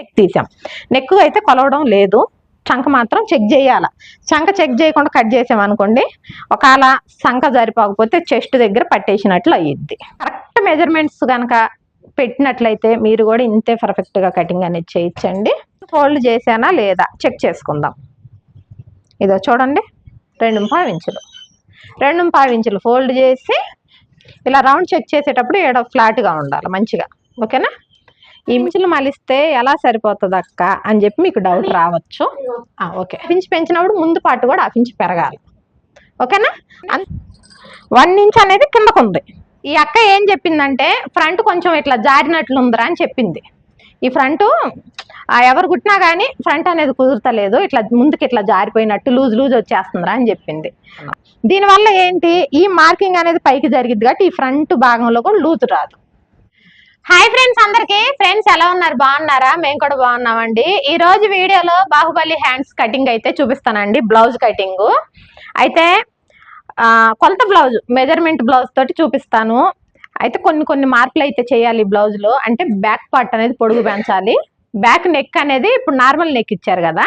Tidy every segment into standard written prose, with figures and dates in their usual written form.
Neck తీసాం. Neck అయితే కొలవడం లేదు, చంక మాత్రం చెక్ చేయాలి. చంక చెక్ చేయకుండా కట్ చేసామనుకోండి, ఒకవేళ చంక సరిపోకపోతే చెస్ట్ దగ్గర పట్టేసినట్లు అయ్యిద్ది. కరెక్ట్ మెజర్మెంట్స్ కనుక పెట్టినట్లయితే మీరు కూడా ఇంతే పర్ఫెక్ట్గా కటింగ్ అనేది చేయించండి. ఫోల్డ్ చేసానా లేదా చెక్ చేసుకుందాం. ఇదో చూడండి, 2.5 ఇంచులు 2.5 ఇంచులు ఫోల్డ్ చేసి ఇలా రౌండ్ చెక్ చేసేటప్పుడు ఏడో ఫ్లాట్గా ఉండాలి మంచిగా. ఓకేనా? ఈ ఇంచులు మలిస్తే ఎలా సరిపోతుంది అక్క అని చెప్పి మీకు డౌట్ రావచ్చు. ఓకే, ఇంచు పెంచినప్పుడు ముందు పాటు కూడా 1 ఇంచు పెరగాలి. ఓకేనా? 1 ఇంచ్ అనేది కిందకు ఉంది. ఈ అక్క ఏం చెప్పిందంటే ఫ్రంట్ కొంచెం ఇట్లా జారినట్లుందిరా అని చెప్పింది. ఈ ఫ్రంట్ ఎవరు కుట్టినా కానీ ఫ్రంట్ అనేది కుదురుతలేదు, ఇట్లా ముందుకి ఇట్లా జారిపోయినట్టు లూజ్ వచ్చేస్తుందిరా అని చెప్పింది. దీనివల్ల ఏంటి, ఈ మార్కింగ్ అనేది పైకి జరిగిద్ది కాబట్టి ఈ ఫ్రంట్ భాగంలో కూడా లూజ్ రాదు. హాయ్ ఫ్రెండ్స్, అందరికి ఫ్రెండ్స్ ఎలా ఉన్నారు? బాగున్నారా? మేము కూడా బాగున్నామండి. ఈ రోజు వీడియోలో బాహుబలి హ్యాండ్స్ కటింగ్ అయితే చూపిస్తానండి. బ్లౌజ్ కటింగ్ అయితే కొలత బ్లౌజ్, మెజర్మెంట్ బ్లౌజ్ తోటి చూపిస్తాను. అయితే కొన్ని మార్పులు అయితే చేయాలి బ్లౌజ్ లో. అంటే బ్యాక్ పార్ట్ అనేది పొడుగు పెంచాలి. బ్యాక్ నెక్ అనేది ఇప్పుడు నార్మల్ నెక్ ఇచ్చారు కదా,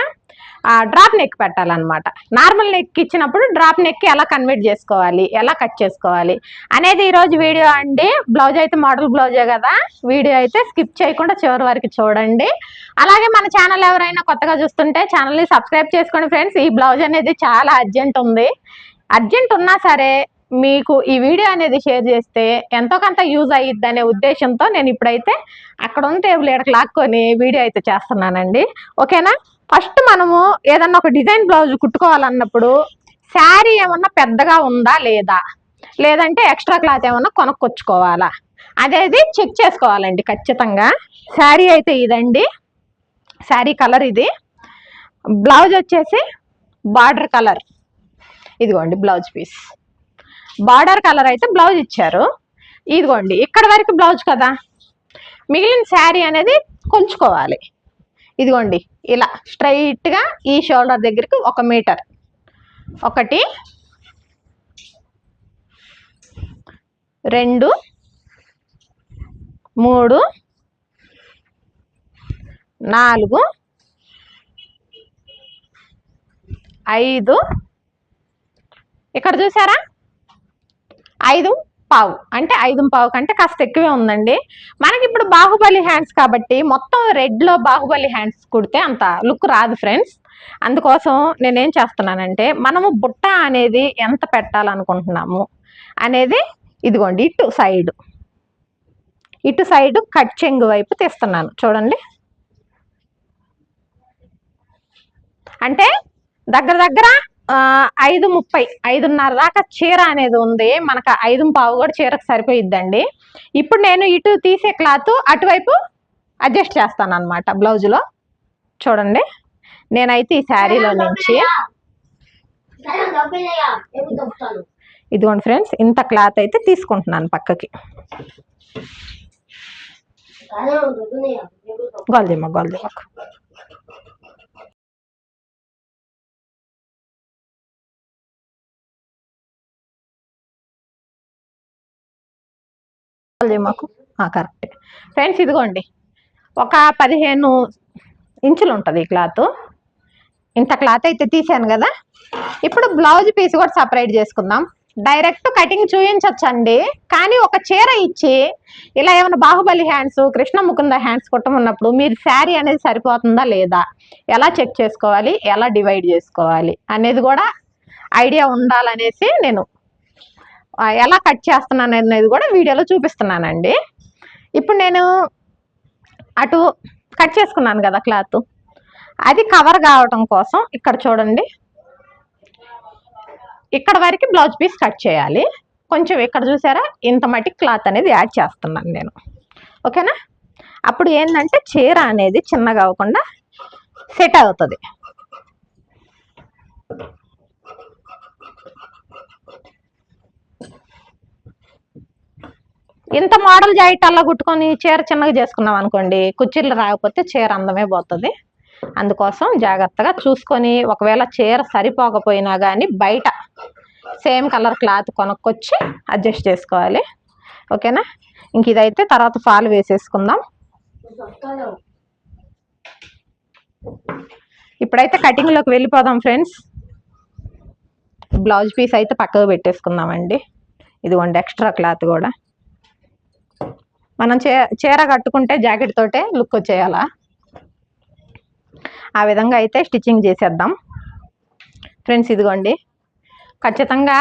డ్రాప్ నెక్ పెట్టాలన్నమాట. నార్మల్ నెక్ ఇచ్చినప్పుడు డ్రాప్ నెక్ ఎలా కన్వర్ట్ చేసుకోవాలి, ఎలా కట్ చేసుకోవాలి అనేది ఈరోజు వీడియో అండి. బ్లౌజ్ అయితే మోడల్ బ్లౌజే కదా, వీడియో అయితే స్కిప్ చేయకుండా చివరి వరకు చూడండి. అలాగే మన ఛానల్ ఎవరైనా కొత్తగా చూస్తుంటే ఛానల్ని సబ్స్క్రైబ్ చేసుకోండి ఫ్రెండ్స్. ఈ బ్లౌజ్ అనేది చాలా అర్జెంట్ ఉంది. అర్జెంట్ ఉన్నా సరే మీకు ఈ వీడియో అనేది షేర్ చేస్తే ఎంతో కొంత యూజ్ అయ్యిద్ది అనే ఉద్దేశంతో నేను ఇప్పుడైతే అక్కడ ఉన్న టేబుల్ ఎడకు లాక్కొని వీడియో అయితే చేస్తున్నానండి. ఓకేనా? ఫస్ట్ మనము ఏదన్నా ఒక డిజైన్ బ్లౌజ్ కుట్టుకోవాలన్నప్పుడు శారీ ఏమన్నా పెద్దగా ఉందా లేదా, లేదంటే ఎక్స్ట్రా క్లాత్ ఏమన్నా కొనుక్కొచ్చుకోవాలా అనేది చెక్ చేసుకోవాలండి ఖచ్చితంగా. శారీ అయితే ఇదండి, శారీ కలర్ ఇది. బ్లౌజ్ వచ్చేసి బార్డర్ కలర్, ఇదిగోండి బ్లౌజ్ పీస్. బార్డర్ కలర్ అయితే బ్లౌజ్ ఇచ్చారు. ఇదిగోండి ఇక్కడ వరకు బ్లౌజ్ కదా, మిగిలిన శారీ అనేది కొలుచుకోవాలి. ఇదిగోండి ఇలా స్ట్రైట్ గా ఈ షోల్డర్ దగ్గరికి 1 మీటర్, 1 2 3 4 5, ఇక్కడ చూసారా 5.5, అంటే 5.5 కంటే కాస్త ఎక్కువే ఉందండి. మనకి ఇప్పుడు బాహుబలి హ్యాండ్స్ కాబట్టి మొత్తం రెడ్ లో బాహుబలి హ్యాండ్స్ కుడితే అంత లుక్ రాదు ఫ్రెండ్స్. అందుకోసం నేనేం చేస్తున్నానంటే మనము బుట్ట అనేది ఎంత పెట్టాలనుకుంటున్నాము అనేది ఇదిగోండి ఇటు సైడ్ కట్ చెంగు వైపు తీస్తున్నాను చూడండి. అంటే దగ్గర 5.30, 5.5 దాకా చీర అనేది ఉంది. మనకు 5.15 కూడా చీరకు సరిపోయిద్దండి. ఇప్పుడు నేను ఇటు తీసే క్లాత్ అటువైపు అడ్జస్ట్ చేస్తాను అనమాట బ్లౌజ్ లో. చూడండి, నేనైతే ఈ శారీలో నుంచి ఇదిగోండి ఫ్రెండ్స్, ఇంత క్లాత్ అయితే తీసుకుంటున్నాను పక్కకి. గోల్దీమకు కరెక్ట్ ఫ్రెండ్స్. ఇదిగోండి ఒక 15 ఇంచులు ఉంటుంది ఈ క్లాత్. ఇంత క్లాత్ అయితే తీసాను కదా. ఇప్పుడు బ్లౌజ్ పీస్ కూడా సపరేట్ చేసుకుందాం. డైరెక్ట్ కటింగ్ చూపించచ్చండి, కానీ ఒక చీర ఇచ్చి ఇలా ఏమైనా బాహుబలి హ్యాండ్స్, కృష్ణ ముకుంద హ్యాండ్స్ కుట్టమన్నప్పుడు మీరు శారీ అనేది సరిపోతుందా లేదా, ఎలా చెక్ చేసుకోవాలి, ఎలా డివైడ్ చేసుకోవాలి అనేది కూడా ఐడియా ఉండాలనేసి నేను ఎలా కట్ చేస్తున్నాను అనేది కూడా వీడియోలో చూపిస్తున్నానండి. ఇప్పుడు నేను అటు కట్ చేసుకున్నాను కదా క్లాత్, అది కవర్ కావటం కోసం ఇక్కడ చూడండి, ఇక్కడ వరకు బ్లౌజ్ పీస్ కట్ చేయాలి. కొంచెం ఇక్కడ చూసారా, ఇంత మట్టి క్లాత్ అనేది యాడ్ చేస్తున్నాను నేను. ఓకేనా? అప్పుడు ఏంటంటే చీర అనేది చిన్నగా అవ్వకుండా సెట్ అవుతుంది. ఇంత మోడల్ జాయిటల్లా కుట్టుకొని చీర చిన్నగా చేసుకున్నాం అనుకోండి, కుర్చీలు రాకపోతే చీర అందమే పోతుంది. అందుకోసం జాగ్రత్తగా చూసుకొని, ఒకవేళ చీర సరిపోకపోయినా కానీ బయట సేమ్ కలర్ క్లాత్ కొనుక్కొచ్చి అడ్జస్ట్ చేసుకోవాలి. ఓకేనా? ఇంక ఇదైతే తర్వాత ఫాల్ వేసేసుకుందాం. ఇప్పుడైతే కటింగ్లోకి వెళ్ళిపోదాం ఫ్రెండ్స్. బ్లౌజ్ పీస్ అయితే పక్కకు పెట్టేసుకుందామండి. ఇదిగోండి ఎక్స్ట్రా క్లాత్ కూడా. మనం చీర కట్టుకుంటే జాకెట్ తోటే లుక్ వచ్చేయాలా, ఆ విధంగా అయితే స్టిచ్చింగ్ చేసేద్దాం ఫ్రెండ్స్. ఇదిగోండి ఖచ్చితంగా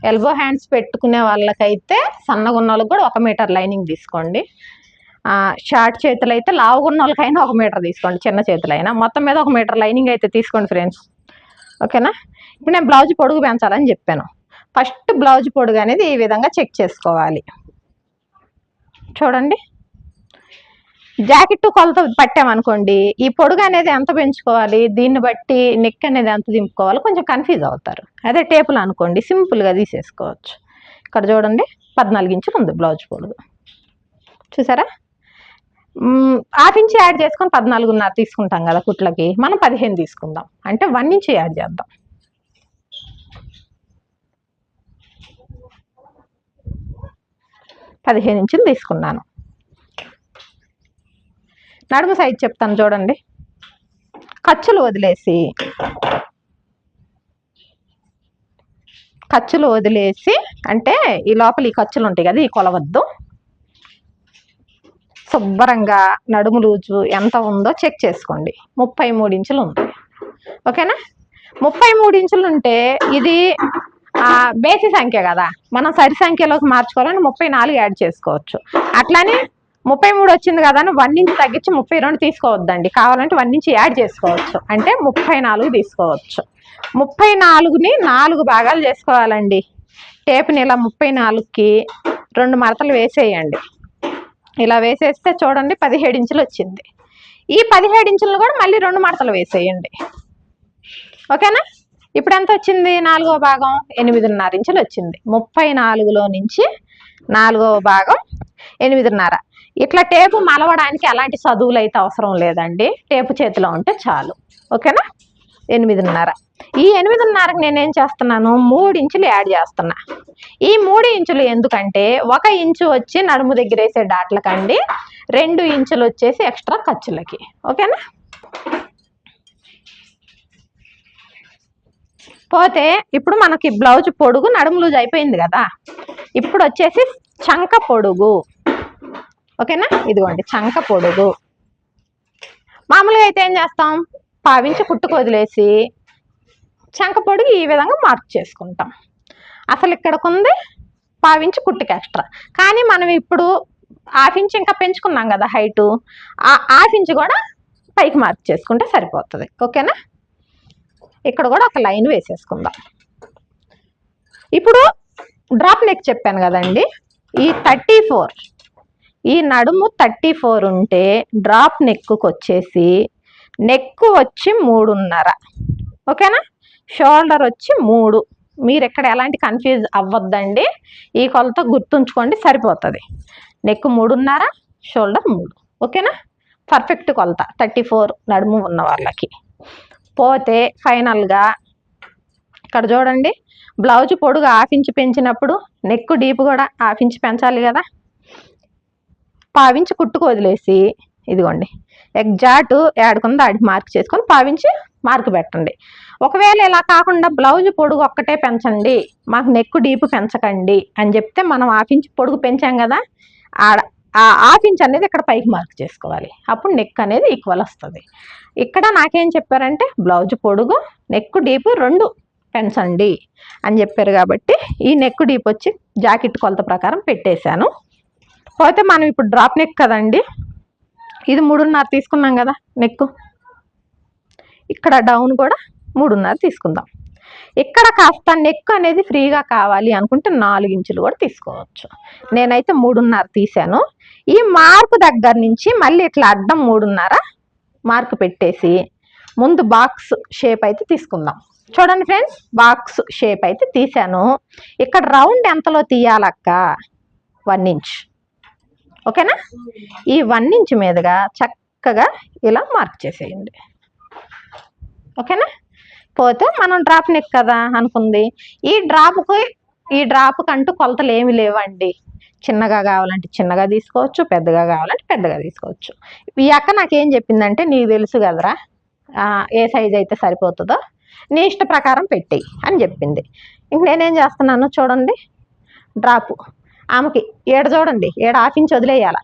ఎల్బో హ్యాండ్స్ పెట్టుకునే వాళ్ళకైతే సన్నగా ఉన్న వాళ్ళకి కూడా 1 మీటర్ లైనింగ్ తీసుకోండి. షార్ట్ చేతులు అయితే లావుగా ఉన్న వాళ్ళకైనా 1 మీటర్ తీసుకోండి, చిన్న చేతులు అయినా. మొత్తం మీద 1 మీటర్ లైనింగ్ అయితే తీసుకోండి ఫ్రెండ్స్. ఓకేనా. ఇప్పుడు నేను బ్లౌజ్ పొడుగు పెంచాలని చెప్పాను. ఫస్ట్ బ్లౌజ్ పొడుగు అనేది ఈ విధంగా చెక్ చేసుకోవాలి. చూడండి, జాకెట్ కొలత పట్టామనుకోండి, ఈ పొడుగు అనేది ఎంత పెంచుకోవాలి, దీన్ని బట్టి నెక్ అనేది ఎంత దింపుకోవాలి కొంచెం కన్ఫ్యూజ్ అవుతారు. అదే టేపులు అనుకోండి సింపుల్గా తీసేసుకోవచ్చు. ఇక్కడ చూడండి 14 ఇంచులు ఉంది బ్లౌజ్ పొడుగు, చూసారా. 1/2 ఇంచ్ యాడ్ చేసుకొని 14.5 తీసుకుంటాం కదా కుట్లకి, మనం 15 తీసుకుందాం. అంటే 1 ఇంచ్ యాడ్ చేద్దాం. పదిహేను ఇంచులు తీసుకున్నాను. నడుము సైజ్ చెప్తాను చూడండి. ఖర్చులు వదిలేసి అంటే ఈ లోపల ఈ ఖర్చులు ఉంటాయి కదా, ఈ కొలవద్దు. శుభ్రంగా నడుము లూజు ఎంత ఉందో చెక్ చేసుకోండి. 33 ఇంచులు ఉంది. ఓకేనా. 33 ఇంచులు ఉంటే ఇది బేసి సంఖ్య కదా, మనం సరి సంఖ్యలోకి మార్చుకోవాలని 34 యాడ్ చేసుకోవచ్చు. అట్లానే 33 వచ్చింది కదా అని 1 ఇంచ్ తగ్గించి 32 తీసుకోవద్దండి. కావాలంటే 1 ఇంచ్ యాడ్ చేసుకోవచ్చు, అంటే 34 తీసుకోవచ్చు. 34ని 4 భాగాలు చేసుకోవాలండి. టేప్ని ఇలా 34కి 2 మడతలు వేసేయండి. ఇలా వేసేస్తే చూడండి 17 ఇంచులు వచ్చింది. ఈ 17 ఇంచులను కూడా మళ్ళీ 2 మడతలు వేసేయండి. ఓకేనా. ఇప్పుడు ఎంత వచ్చింది, 4వ భాగం 8.5 ఇంచులు వచ్చింది. 34లో నుంచి 4వ భాగం 8.5. ఇట్లా టేపు మలవడానికి అలాంటి చదువులు అయితే అవసరం లేదండి, టేపు చేతిలో ఉంటే చాలు. ఓకేనా. 8.5. ఈ 8.5కి నేనేం చేస్తున్నాను, 3 ఇంచులు యాడ్ చేస్తున్నా. ఈ 3 ఇంచులు ఎందుకంటే 1 ఇంచు వచ్చి నడుము దగ్గర వేసే డాట్లకండి, 2 ఇంచులు వచ్చేసి ఎక్స్ట్రా ఖర్చులకి. ఓకేనా. పోతే ఇప్పుడు మనకి బ్లౌజ్ పొడుగు నడుము లూజ్ అయిపోయింది కదా, ఇప్పుడు వచ్చేసి చంక పొడుగు. ఓకేనా. ఇదిగోండి చంక పొడుగు. మామూలుగా అయితే ఏం చేస్తాం, 1/2 ఇంచు కుట్టుకు వదిలేసి చంక పొడుగు ఈ విధంగా మార్క్ చేసుకుంటాం. అసలు ఇక్కడకుంది 1/2 ఇంచు కుట్టుకు ఎక్స్ట్రా, కానీ మనం ఇప్పుడు 1/2 ఇంచు ఇంకా పెంచుకున్నాం కదా హైటు, ఆ 1/2 ఇంచు కూడా పైకి మార్క్ చేసుకుంటే సరిపోతుంది. ఓకేనా. ఇక్కడ కూడా ఒక లైన్ వేసేసుకుందాం. ఇప్పుడు డ్రాప్ నెక్ చెప్పాను కదండి, ఈ 34, ఈ నడుము 34 ఉంటే డ్రాప్ నెక్కు వచ్చేసి నెక్ వచ్చి 3.5. ఓకేనా. షోల్డర్ వచ్చి 3. మీరు ఎక్కడ ఎలాంటి కన్ఫ్యూజ్ అవ్వద్దండి, ఈ కొలత గుర్తుంచుకోండి సరిపోతుంది. Neck 3.5, shoulder 3. ఓకేనా. పర్ఫెక్ట్ కొలత 34 నడుము ఉన్న వాళ్ళకి. పోతే ఫైనల్గా ఇక్కడ చూడండి, బ్లౌజ్ పొడుగు 1/2 ఇంచు పెంచినప్పుడు నెక్ డీప్ కూడా 1/2 ఇంచు పెంచాలి కదా. 1/2 ఇంచు కుట్టుకు వదిలేసి ఇదిగోండి ఎగ్జాక్ట్ ఏడుకుందో ఆడికి మార్క్ చేసుకొని 1/2 ఇంచు మార్క్ పెట్టండి. ఒకవేళ ఇలా కాకుండా బ్లౌజ్ పొడుగు ఒక్కటే పెంచండి, మాకు నెక్ డీప్ పెంచకండి అని చెప్తే మనం 1/2 ఇంచు పొడుగు పెంచాం కదా, ఆ 1/2 ఇంచ్ అనేది ఇక్కడ పైకి మార్క్ చేసుకోవాలి. అప్పుడు నెక్ అనేది ఈక్వల్ వస్తుంది. ఇక్కడ నాకేం చెప్పారంటే బ్లౌజ్ పొడుగు నెక్ డీప్ 2 పెంచండి అని చెప్పారు కాబట్టి ఈ నెక్ డీప్ వచ్చి జాకెట్ కొలత ప్రకారం పెట్టేశాను. పోతే మనం ఇప్పుడు డ్రాప్ నెక్ కదండి, ఇది 3.5 తీసుకున్నాం కదా నెక్, ఇక్కడ డౌన్ కూడా 3.5 తీసుకుందాం. ఇక్కడ కాస్త నెక్ అనేది ఫ్రీగా కావాలి అనుకుంటే 4 ఇంచులు కూడా తీసుకోవచ్చు. నేనైతే 3.5 తీసాను. ఈ మార్కు దగ్గర నుంచి మళ్ళీ ఇట్లా అడ్డం 3.5 మార్క్ పెట్టేసి ముందు బాక్స్ షేప్ అయితే తీసుకుందాం. చూడండి ఫ్రెండ్స్, బాక్స్ షేప్ అయితే తీసాను. ఇక్కడ రౌండ్ ఎంతలో తీయాలక్క, 1 ఇంచ్. ఓకేనా. ఈ 1 ఇంచ్ మీదుగా చక్కగా ఇలా మార్క్ చేసేయండి. ఓకేనా. పోతే మనం డ్రాప్ నెక్ కదా అనుకుంది, ఈ డ్రాప్కి ఈ డ్రాప్ కంటూ కొలతలు ఏమి లేవండి. చిన్నగా కావాలంటే చిన్నగా తీసుకోవచ్చు, పెద్దగా కావాలంటే పెద్దగా తీసుకోవచ్చు. ఈ అక్క నాకేం చెప్పిందంటే, నీకు తెలుసు కదరా ఏ సైజ్ అయితే సరిపోతుందో నీ ఇష్ట ప్రకారం పెట్టేయి అని చెప్పింది. ఇంక నేనేం చేస్తున్నాను చూడండి, డ్రాపు ఆమెకి చూడండి 1/2 ఇంచ్ వదిలేయాలి.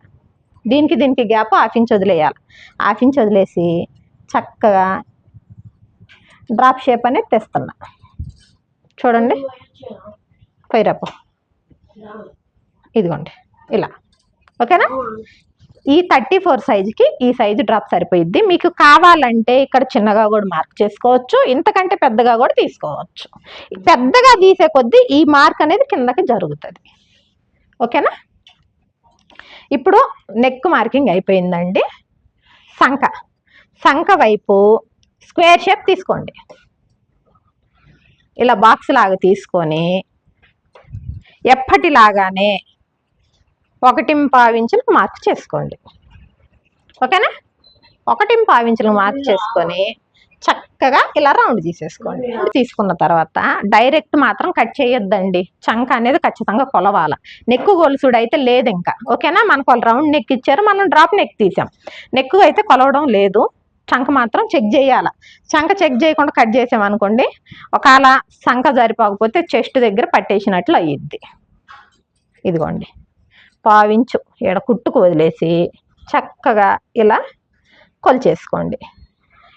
దీనికి గ్యాప్ 1/2 ఇంచ్ వదిలేయాలి. 1/2 ఇంచ్ వదిలేసి చక్కగా డ్రాప్ షేప్ అనేది తెస్తున్నా. చూడండి పైరపు ఇదిగోండి ఇలా. ఓకేనా? ఈ 34 సైజుకి ఈ సైజు డ్రాప్ సరిపోయిద్ది. మీకు కావాలంటే ఇక్కడ చిన్నగా కూడా మార్క్ చేసుకోవచ్చు, ఇంతకంటే పెద్దగా కూడా తీసుకోవచ్చు. పెద్దగా తీసే కొద్దీ ఈ మార్క్ అనేది కిందకి జరుగుతుంది. ఓకేనా? ఇప్పుడు నెక్ మార్కింగ్ అయిపోయిందండి. సంక వైపు స్క్వేర్ షేప్ తీసుకోండి. ఇలా బాక్స్ లాగా తీసుకొని ఎప్పటిలాగానే 1.25 ఇంచులకు మార్క్ చేసుకోండి. ఓకేనా? 1.25 ఇంచులకు మార్క్ చేసుకొని చక్కగా ఇలా రౌండ్ తీసేసుకోండి. తీసుకున్న తర్వాత డైరెక్ట్ మాత్రం కట్ చేయొద్దండి. చంక అనేది ఖచ్చితంగా కొలవాల. నెక్ గొలుసుడు అయితే లేదు ఇంకా. ఓకేనా? మనకు వాళ్ళు రౌండ్ నెక్ ఇచ్చారు, మనం డ్రాప్ నెక్ తీసాం. నెక్ అయితే కొలవడం లేదు. చంక మాత్రం చెక్ చేయాల. చంక చెక్ చేయకుండా కట్ చేసామనుకోండి, ఒకవేళ సంక సరిపోకపోతే చెస్ట్ దగ్గర పట్టేసినట్లు అయ్యిద్ది. ఇదిగోండి 1/4 ఇంచు ఈడ కుట్టుకు వదిలేసి చక్కగా ఇలా కొలిచేసుకోండి.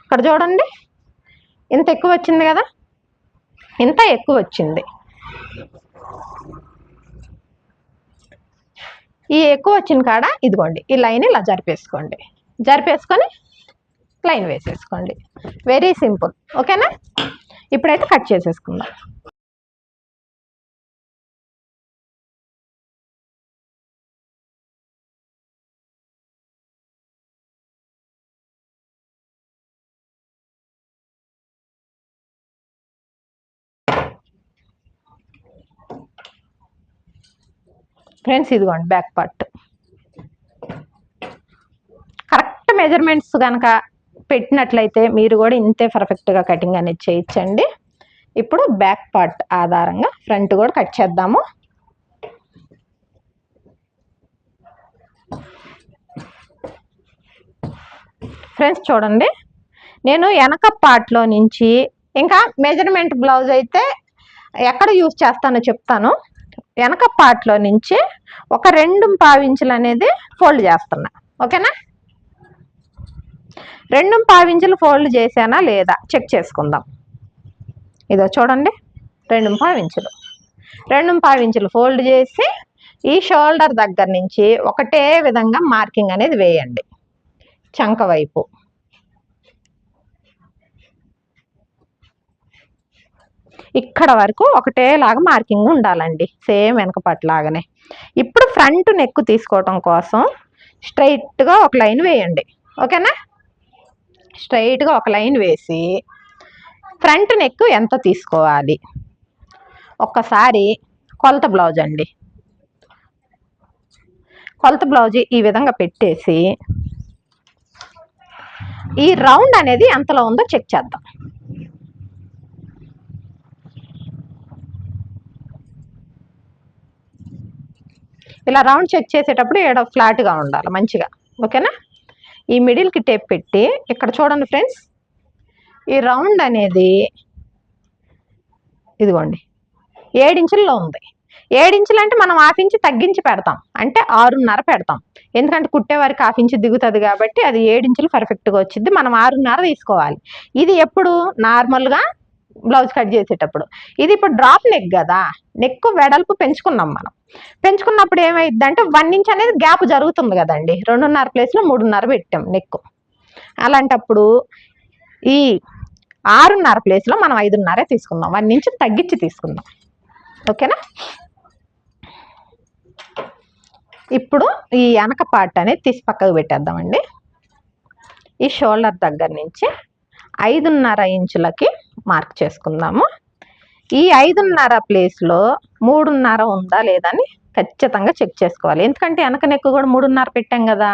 ఇక్కడ చూడండి ఇంత ఎక్కువ వచ్చింది కదా, ఇంత ఎక్కువ వచ్చింది. ఈ ఎక్కువ వచ్చిన కాడ ఇదిగోండి ఈ లైన్ ఇలా జరిపేసుకోండి. జరిపేసుకొని లైన్ వేసేసుకోండి. Very simple. ఓకేనా? ఇప్పుడైతే కట్ చేసేసుకుందాం. ఫ్రెండ్స్ ఇదిగోండి బ్యాక్ పార్ట్. కరెక్ట్ మెజర్మెంట్స్ కనుక పెట్టినట్లయితే మీరు కూడా ఇంతే పర్ఫెక్ట్గా కటింగ్ అనేది చేయించండి. ఇప్పుడు బ్యాక్ పార్ట్ ఆధారంగా ఫ్రంట్ కూడా కట్ చేద్దాము. ఫ్రెండ్స్ చూడండి, నేను వెనక పార్ట్లో నుంచి ఇంకా మెజర్మెంట్ బ్లౌజ్ అయితే ఎక్కడ యూజ్ చేస్తానో చెప్తాను. వెనక పార్ట్లో నుంచి ఒక 2.25 ఇంచులు అనేది ఫోల్డ్ చేస్తున్నా. ఓకేనా? 2.25 ఇంచులు ఫోల్డ్ చేశానా లేదా చెక్ చేసుకుందాం. ఇదో చూడండి 2.25 ఇంచులు. 2.25 ఇంచులు ఫోల్డ్ చేసి ఈ షోల్డర్ దగ్గర నుంచి ఒకటే విధంగా మార్కింగ్ అనేది వేయండి. చంక వైపు ఇక్కడ వరకు ఒకటేలాగా మార్కింగ్ ఉండాలండి, సేమ్ వెనకపట్లాగానే. ఇప్పుడు ఫ్రంట్ నెక్ తీసుకోవటం కోసం స్ట్రైట్గా ఒక లైన్ వేయండి. ఓకేనా? స్ట్రైట్గా ఒక లైన్ వేసి ఫ్రంట్ నెక్ ఎంత తీసుకోవాలి ఒక్కసారి కొలత బ్లౌజ్ అండి, కొలత బ్లౌజ్ ఈ విధంగా పెట్టేసి ఈ రౌండ్ అనేది ఎంతలో ఉందో చెక్ చేద్దాం. ఇలా రౌండ్ చెక్ చేసేటప్పుడు ఏడ ఫ్లాట్గా ఉండాలి మంచిగా. ఓకేనా? ఈ మిడిల్కి టేప్ పెట్టి ఇక్కడ చూడండి ఫ్రెండ్స్, ఈ రౌండ్ అనేది ఇదిగోండి 7 ఇంచుల్లో ఉంది. 7 ఇంచులు అంటే మనం 1/2 ఇంచు తగ్గించి పెడతాం, అంటే 6.5 పెడతాం. ఎందుకంటే కుట్టేవారికి 1/2 ఇంచు దిగుతుంది కాబట్టి అది 7 ఇంచులు పర్ఫెక్ట్గా వచ్చింది. మనం 6.5 తీసుకోవాలి. ఇది ఎప్పుడు నార్మల్గా బ్లౌజ్ కట్ చేసేటప్పుడు. ఇది ఇప్పుడు డ్రాప్ నెక్ కదా, నెక్ వెడల్పు పెంచుకున్నాం. మనం పెంచుకున్నప్పుడు ఏమైందంటే 1 ఇంచ్ అనేది గ్యాప్ జరుగుతుంది కదండి. 2.5 ప్లేస్లో 3.5 పెట్టాం నెక్. అలాంటప్పుడు ఈ 6.5 ప్లేస్లో మనం 5.5 తీసుకుందాం, 1 ఇంచ్ తగ్గించి తీసుకుందాం. ఓకేనా? ఇప్పుడు ఈ వెనక పార్ట్ అనేది తీసి పక్కకు పెట్టేద్దామండి. ఈ షోల్డర్ దగ్గర నుంచి 5.5 ఇంచులకి మార్క్ చేసుకుందాము. ఈ 5.5 ప్లేస్లో 3.5 ఉందా లేదా అని ఖచ్చితంగా చెక్ చేసుకోవాలి. ఎందుకంటే వెనక నెక్ కూడా 3.5 పెట్టాం కదా,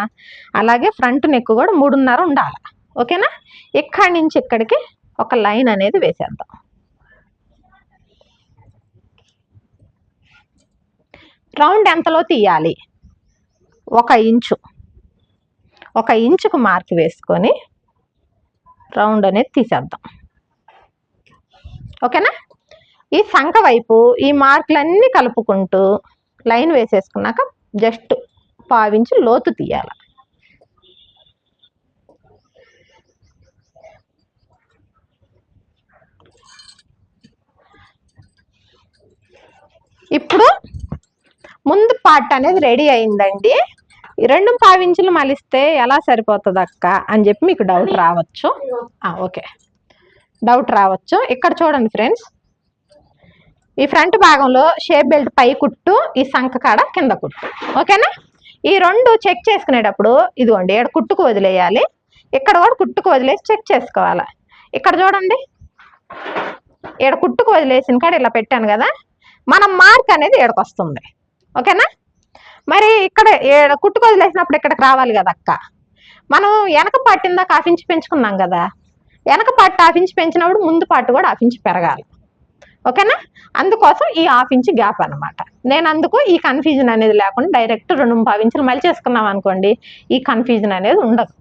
అలాగే ఫ్రంట్ నెక్ కూడా 3.5 ఉండాలి. ఓకేనా? ఇక్కడి నుంచి ఇక్కడికి ఒక లైన్ అనేది వేసేద్దాం. రౌండ్ ఎంతలో తీయాలి? 1 ఇంచు. 1 ఇంచుకు మార్క్ వేసుకొని రౌండ్ అనేది తీసేద్దాం. ఓకేనా? ఈ సంఖ వైపు ఈ మార్కులన్నీ కలుపుకుంటూ లైన్ వేసేసుకున్నాక జస్ట్ 1/4 ఇంచు లోతు తీయాలి. ఇప్పుడు ముందు పార్ట్ అనేది రెడీ అయిందండి. 2 ఇంచులు మలిస్తే ఎలా సరిపోతుంది అక్క అని చెప్పి మీకు డౌట్ రావచ్చు. ఓకే, డౌట్ రావచ్చు. ఇక్కడ చూడండి ఫ్రెండ్స్, ఈ ఫ్రంట్ భాగంలో షేప్ బెల్ట్ పై కుట్టు, ఈ సంఖ కాడ కింద కుట్టు. ఓకేనా? ఈ 2 చెక్ చేసుకునేటప్పుడు ఇదిగోండి, ఇక్కడ కుట్టుకు వదిలేయాలి, ఇక్కడ కూడా కుట్టుకు వదిలేసి చెక్ చేసుకోవాలి. ఇక్కడ చూడండి, ఇక్కడ కుట్టుకు వదిలేసిన కాడ ఇలా పెట్టాను కదా, మనం మార్క్ అనేది ఏడకు వస్తుంది. ఓకేనా? మరి ఇక్కడ కుట్టుకు వదిలేసినప్పుడు ఇక్కడికి రావాలి కదా అక్క. మనం వెనక పాటిందాక 1/2 ఇంచు పెంచుకున్నాం కదా, వెనక పాటు 1/2 ఇంచు పెంచినప్పుడు ముందు పాటు కూడా 1/2 ఇంచు పెరగాలి. ఓకేనా? అందుకోసం ఈ 1/2 ఇంచు గ్యాప్ అనమాట. నేను అందుకు ఈ కన్ఫ్యూజన్ అనేది లేకుండా డైరెక్ట్ 2 ఇంచులు మళ్ళీ చేసుకున్నాం అనుకోండి, ఈ కన్ఫ్యూజన్ అనేది ఉండదు.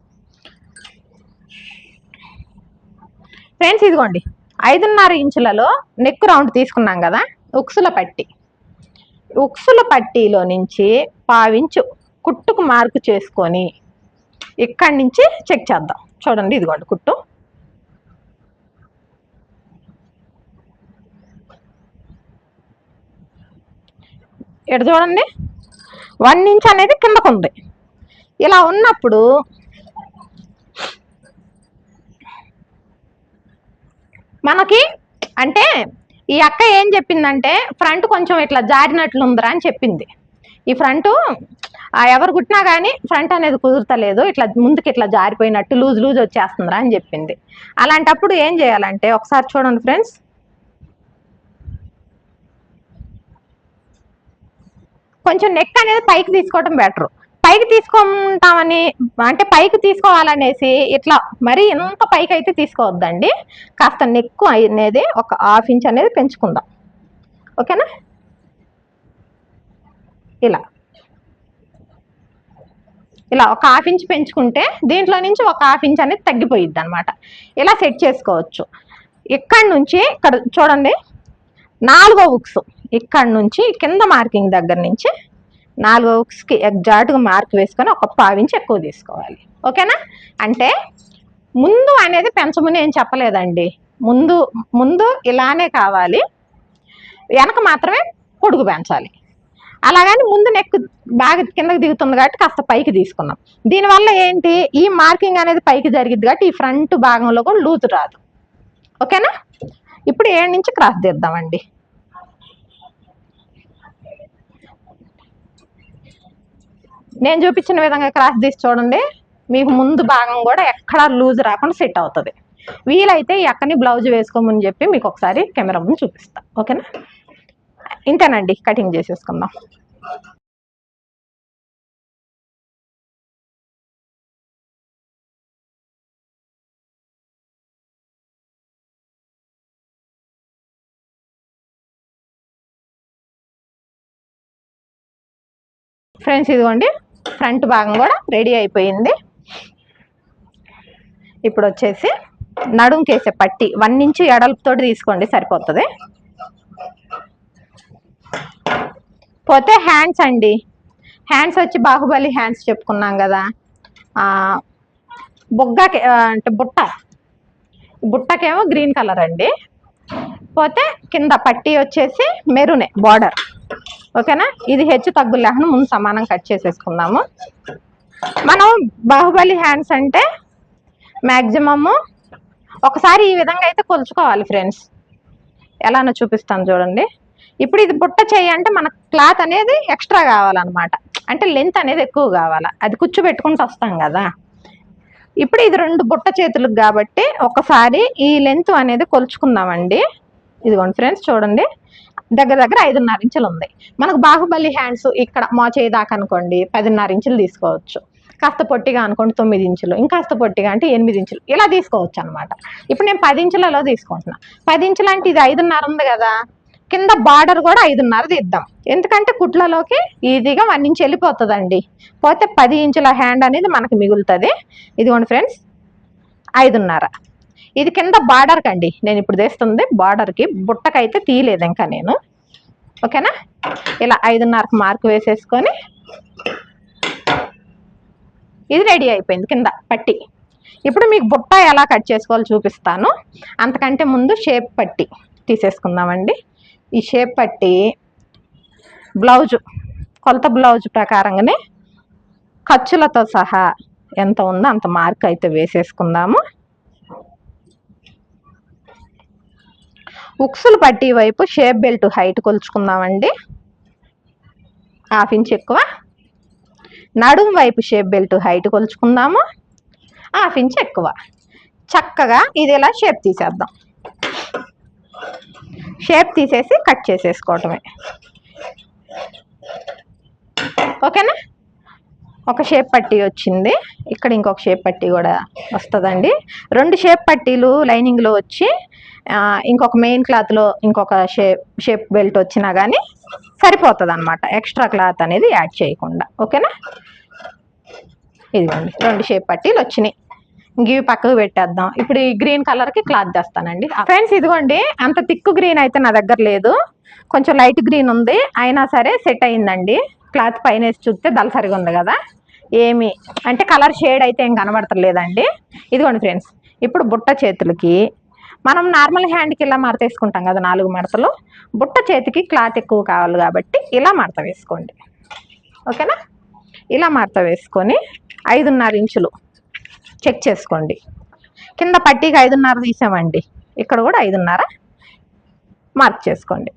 ఫ్రెండ్స్ ఇదిగోండి, 5.5 ఇంచులలో నెక్ రౌండ్ తీసుకున్నాం కదా, ఉక్సుల పట్టి. ఉక్సుల పట్టీలో నుంచి 1/4 ఇంచు కుట్టుకు మార్కు చేసుకొని ఇక్కడి నుంచి చెక్ చేద్దాం. చూడండి, ఇదిగోండి కుట్టు. ఇక్కడ చూడండి, 1 ఇంచ్ అనేది కిందకు ఉంది. ఇలా ఉన్నప్పుడు మనకి అంటే ఈ అక్క ఏం చెప్పిందంటే, ఫ్రంట్ కొంచెం ఇట్లా జారినట్లు ఉందిరా అని చెప్పింది. ఈ ఫ్రంట్ ఎవరు కుట్టినా కానీ ఫ్రంట్ అనేది కుదురుతలేదు, ఇట్లా ముందుకి ఇట్లా జారిపోయినట్టు లూజ్ వచ్చేస్తుందిరా అని చెప్పింది. అలాంటప్పుడు ఏం చేయాలంటే, ఒకసారి చూడండి ఫ్రెండ్స్, కొంచెం నెక్ అనేది పైకి తీసుకోవటం బెటరు. పైకి తీసుకుంటామని అంటే పైకి తీసుకోవాలనేసి ఇట్లా మరీ ఎంత పైకి అయితే తీసుకోవద్దండి, కాస్త నెక్ అనేది ఒక 1/2 ఇంచ్ అనేది పెంచుకుందాం. ఓకేనా? ఇలా ఒక 1/2 ఇంచ్ పెంచుకుంటే దీంట్లో నుంచి ఒక 1/2 ఇంచ్ అనేది తగ్గిపోయిద్ది అనమాట. ఇలా సెట్ చేసుకోవచ్చు. ఇక్కడ నుంచి ఇక్కడ చూడండి, 4వ ఉక్స్ ఇక్కడ నుంచి కింద మార్కింగ్ దగ్గర నుంచి 4వ ఉక్స్కి ఎగ్జాక్ట్గా మార్క్ వేసుకొని ఒక 1/4 ఇంచ్ ఎక్కువ తీసుకోవాలి. ఓకేనా? అంటే ముందు అనేది పెంచమని ఏం చెప్పలేదండి, ముందు ఇలానే కావాలి, వెనక మాత్రమే పొడుగు పెంచాలి. అలాగని ముందు నెక్ బాగా కిందకి దిగుతుంది కాబట్టి కాస్త పైకి తీసుకున్నాం. దీనివల్ల ఏంటి, ఈ మార్కింగ్ అనేది పైకి జరిగిద్ది కాబట్టి ఈ ఫ్రంట్ భాగంలో కూడా లూజ్ రాదు. ఓకేనా? ఇప్పుడు 7 నుంచి క్రాస్ తీద్దామండి. నేను చూపించిన విధంగా క్రాస్ తీసి చూడండి, మీకు ముందు భాగం కూడా ఎక్కడా లూజ్ రాకుండా సెట్ అవుతుంది. వీలైతే ఈ అక్కని బ్లౌజ్ వేసుకోమని చెప్పి మీకు ఒకసారి కెమెరా ముందు చూపిస్తా. ఓకేనా? ఇంతేనండి, కటింగ్ చేసేసుకుందాం. ఫ్రెండ్స్ ఇదిగోండి, ఫ్రంట్ భాగం కూడా రెడీ అయిపోయింది. ఇప్పుడు వచ్చేసి నడుంకేసే పట్టి 1 ఇంచ్ ఎడల్పుతోటి తీసుకోండి, సరిపోతుంది. పోతే హ్యాండ్స్ అండి, హ్యాండ్స్ వచ్చి బాహుబలి హ్యాండ్స్ చెప్పుకున్నాం కదా, బుగ్గకి అంటే బుట్టకేమో గ్రీన్ కలర్ అండి. పోతే కింద పట్టి వచ్చేసి మెరూనే బార్డర్. ఓకేనా? ఇది హెచ్చు తగ్గులు లేకుండా ముందు సమానం కట్ చేసేసుకుందాము. మనం బాహుబలి హ్యాండ్స్ అంటే మ్యాక్సిమము ఒకసారి ఈ విధంగా అయితే కొలుచుకోవాలి ఫ్రెండ్స్. ఎలానో చూపిస్తాను చూడండి. ఇప్పుడు ఇది బుట్ట చెయ్యి అంటే మనకు క్లాత్ అనేది ఎక్స్ట్రా కావాలన్నమాట, అంటే లెంత్ అనేది ఎక్కువ కావాలా, అది కుచ్చు పెట్టుకుంటూ వస్తాం కదా. ఇప్పుడు ఇది 2 బుట్ట చేతులకు కాబట్టి ఒకసారి ఈ లెంత్ అనేది కొలుచుకుందామండి. ఇదిగోండి ఫ్రెండ్స్, చూడండి, దగ్గర 5.5 ఇంచులు ఉంది. మనకు బాహుబలి హ్యాండ్స్ ఇక్కడ మా చేదాకా అనుకోండి 10.5 ఇంచులు తీసుకోవచ్చు. కాస్త పొట్టిగా అనుకోండి 9 ఇంచులు, ఇంకాస్త పొట్టిగా అంటే 8 ఇంచులు, ఇలా తీసుకోవచ్చు అనమాట. ఇప్పుడు నేను 10 ఇంచులలో తీసుకుంటున్నా. 10 ఇంచులు అంటే ఇది 5.5 ఉంది కదా, కింద బార్డర్ కూడా 5.5 తీద్దాం, ఎందుకంటే కుట్లలోకి ఈజీగా 1 ఇంచ్ వెళ్ళిపోతుందండి. పోతే 10 ఇంచుల హ్యాండ్ అనేది మనకి మిగులుతుంది. ఇదిగోండి ఫ్రెండ్స్ 5.5. ఇది కింద బార్డర్కి అండి, నేను ఇప్పుడు తీస్తుంది బార్డర్కి, బుట్టకైతే తీయలేదు ఇంకా నేను. ఓకేనా, ఇలా 5.5కి మార్క్ వేసేసుకొని ఇది రెడీ అయిపోయింది కింద పట్టి. ఇప్పుడు మీకు బుట్ట ఎలా కట్ చేసుకోవాలో చూపిస్తాను. అంతకంటే ముందు షేప్ పట్టి తీసేసుకుందామండి. ఈ షేప్ పట్టి బ్లౌజు కొలత బ్లౌజ్ ప్రకారంగానే ఖర్చులతో సహా ఎంత ఉందో అంత మార్క్ అయితే వేసేసుకుందాము. ఉక్సులు పట్టి వైపు షేప్ బెల్ట్ హైట్ కొలుచుకుందామండి, 1/2 ఇంచ్ ఎక్కువ. నడుం వైపు షేప్ బెల్ట్ హైట్ కొలుచుకుందాము, 1/2 ఇంచ్ ఎక్కువ. చక్కగా ఇది ఇలా షేప్ తీసేద్దాం. షేప్ తీసేసి కట్ చేసేసుకోవటమే. ఓకేనా, ఒక షేప్ పట్టీ వచ్చింది, ఇక్కడ ఇంకొక షేప్ పట్టీ కూడా వస్తుందండి. 2 షేప్ పట్టీలు లైనింగ్లో వచ్చి ఇంకొక మెయిన్ క్లాత్లో ఇంకొక షేప్ బెల్ట్ వచ్చినా కానీ సరిపోతుంది అనమాట, ఎక్స్ట్రా క్లాత్ అనేది యాడ్ చేయకుండా. ఓకేనా, ఇదిగోండి 2 షేప్ పట్టీలు వచ్చినాయి. ఇవి పక్కకు పెట్టేద్దాం. ఇప్పుడు ఈ గ్రీన్ కలర్కి క్లాత్ చేస్తానండి. ఫ్రెండ్స్ ఇదిగోండి, అంత థిక్ గ్రీన్ అయితే నా దగ్గర లేదు, కొంచెం లైట్ గ్రీన్ ఉంది, అయినా సరే సెట్ అయిందండి. క్లాత్ పైన వేసి చూస్తే దళసరిగా ఉంది కదా, ఏమి అంటే కలర్ షేడ్ అయితే ఏం కనబడతలేదండి. ఇదిగోండి ఫ్రెండ్స్, ఇప్పుడు బుట్ట చేతులకి మనం నార్మల్ హ్యాండ్కి ఇలా మడత వేసుకుంటాం కదా 4 మడతలు, బుట్ట చేతికి క్లాత్ ఎక్కువ కావాలి కాబట్టి ఇలా మడత వేసుకోండి. ఓకేనా, ఇలా మడత వేసుకొని 5.5 ఇంచులు చెక్ చేసుకోండి. కింద పట్టీకి 5.5 తీసామండి, ఇక్కడ కూడా 5.5 మార్క్ చేసుకోండి.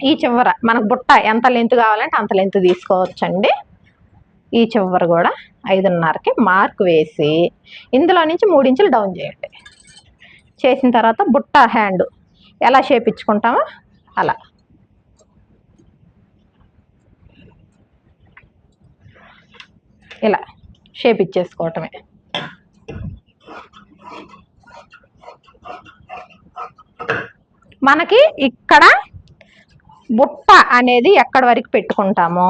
ఈ చివర మనకు బుట్ట ఎంత లెంత్ కావాలంటే అంత లెంత్ తీసుకోవచ్చండి. ఈ చివర కూడా 5.5కి మార్క్ వేసి ఇందులో నుంచి 3 ఇంచులు డౌన్ చేయండి. చేసిన తర్వాత బుట్ట హ్యాండ్ ఎలా షేప్ ఇచ్చుకుంటామో అలా ఇలా షేప్ ఇచ్చేసుకోవటమే. మనకి ఇక్కడ బుట్ట అనేది ఎక్కడి వరకు పెట్టుకుంటామో,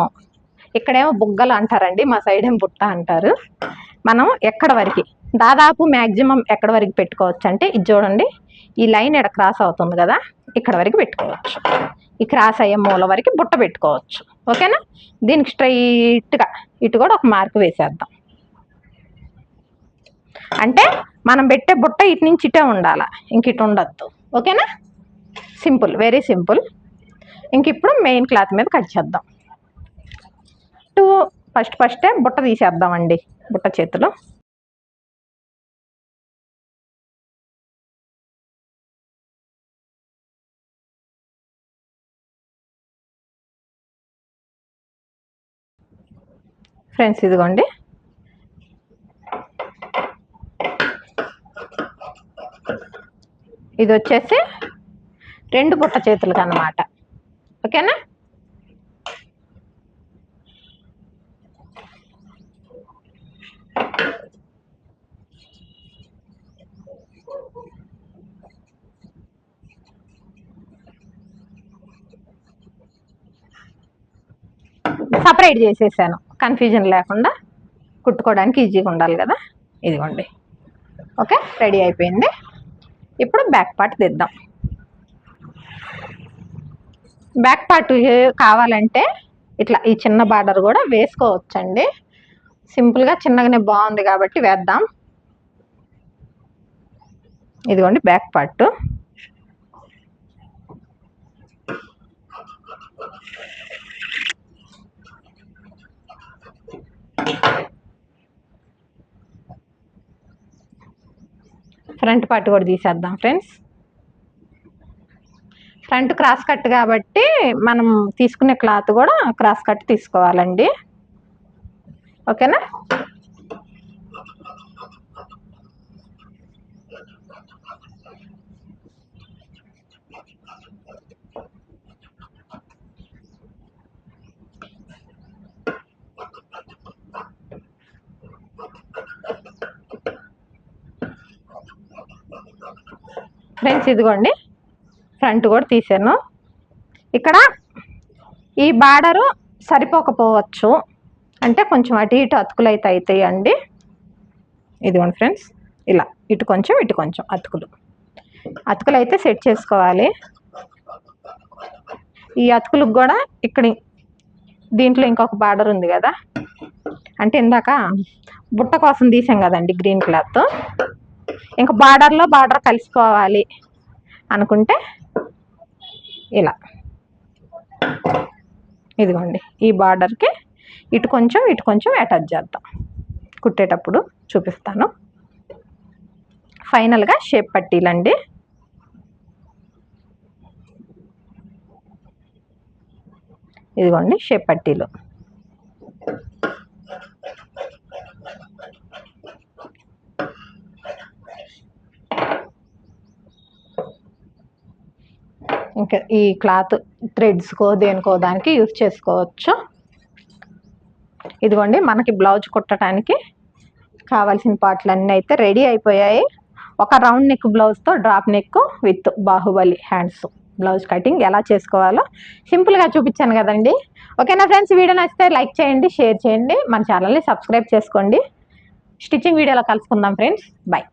ఇక్కడేమో బుగ్గలు అంటారండి, మా సైడ్ ఏమో బుట్ట అంటారు. మనం ఎక్కడ వరకు దాదాపు మ్యాక్సిమం ఎక్కడ వరకు పెట్టుకోవచ్చు అంటే ఇది చూడండి, ఈ లైన్ ఇక్కడ క్రాస్ అవుతుంది కదా, ఇక్కడ వరకు పెట్టుకోవచ్చు. ఈ క్రాస్ అయ్యే మూల వరకు బుట్ట పెట్టుకోవచ్చు. ఓకేనా, దీనికి స్ట్రైట్గా ఇటు కూడా ఒక మార్క్ వేసేద్దాం. అంటే మనం పెట్టే బుట్ట ఇటు నుంచి ఇటే ఉండాలా, ఇంక ఇటు ఉండద్దు. ఓకేనా, సింపుల్, వెరీ సింపుల్. ఇంక ఇప్పుడు మెయిన్ క్లాత్ మీద కట్ చేద్దాం. ఫస్టే బుట్ట తీసేద్దామండి, బుట్ట చేతులు. ఫ్రెండ్స్ ఇదిగోండి, ఇది వచ్చేసి 2 బుట్ట చేతులకు అన్నమాట. ఓకేనా, సపరేట్ చేసేసాను, కన్ఫ్యూజన్ లేకుండా కుట్టుకోవడానికి ఈజీగా ఉండాలి కదా. ఇదిగోండి, ఓకే, రెడీ అయిపోయింది. ఇప్పుడు బ్యాక్ పార్ట్ తీద్దాం. బ్యాక్ పార్ట్ కావాలంటే ఇట్లా ఈ చిన్న బార్డర్ కూడా వేసుకోవచ్చండి. సింపుల్గా చిన్నగానే బాగుంది కాబట్టి వేద్దాం. ఇదిగోండి బ్యాక్ పార్ట్. ఫ్రంట్ పార్ట్ కూడా తీసేద్దాం ఫ్రెండ్స్. ఫ్రంట్ క్రాస్ కట్ కాబట్టి మనం తీసుకునే క్లాత్ కూడా క్రాస్ కట్ తీసుకోవాలండి. ఓకేనా, ఫ్రెండ్స్ ఇదిగోండి ఫ్రంట్ కూడా తీసాను. ఇక్కడ ఈ బార్డరు సరిపోకపోవచ్చు, అంటే కొంచెం అటు ఇటు అతుకులు అయితే అవుతాయండి. ఇదిగోండి ఫ్రెండ్స్, ఇలా ఇటు కొంచెం అతుకులు అయితే సెట్ చేసుకోవాలి. ఈ అతుకులకు కూడా ఇక్కడ దీంట్లో ఇంకొక బార్డర్ ఉంది కదా, అంటే ఇందాక బుట్ట కోసం తీసాం కదండి గ్రీన్ క్లాత్, ఇంకా బార్డర్ కలిసిపోవాలి అనుకుంటే ఇలా ఇదిగోండి ఈ బార్డర్కి ఇటు కొంచెం అటాచ్ చేద్దాం. కుట్టేటప్పుడు చూపిస్తాను. ఫైనల్గా షేప్ పట్టీలండి. ఇదిగోండి షేప్ పట్టీలు. ఇంకా ఈ క్లాత్ థ్రెడ్స్కో దేనికో దానికి యూజ్ చేసుకోవచ్చు. ఇదిగోండి మనకి బ్లౌజ్ కుట్టడానికి కావాల్సిన పార్ట్లు అన్నీ అయితే రెడీ అయిపోయాయి. ఒక రౌండ్ నెక్ బ్లౌజ్తో drop neck with Baahubali hands blouse cutting ఎలా చేసుకోవాలో సింపుల్గా చూపించాను కదండి. ఓకేనా ఫ్రెండ్స్, వీడియో నచ్చితే లైక్ చేయండి, షేర్ చేయండి, మన ఛానల్ని సబ్స్క్రైబ్ చేసుకోండి. స్టిచ్చింగ్ వీడియోలో కలుసుకుందాం ఫ్రెండ్స్. బాయ్.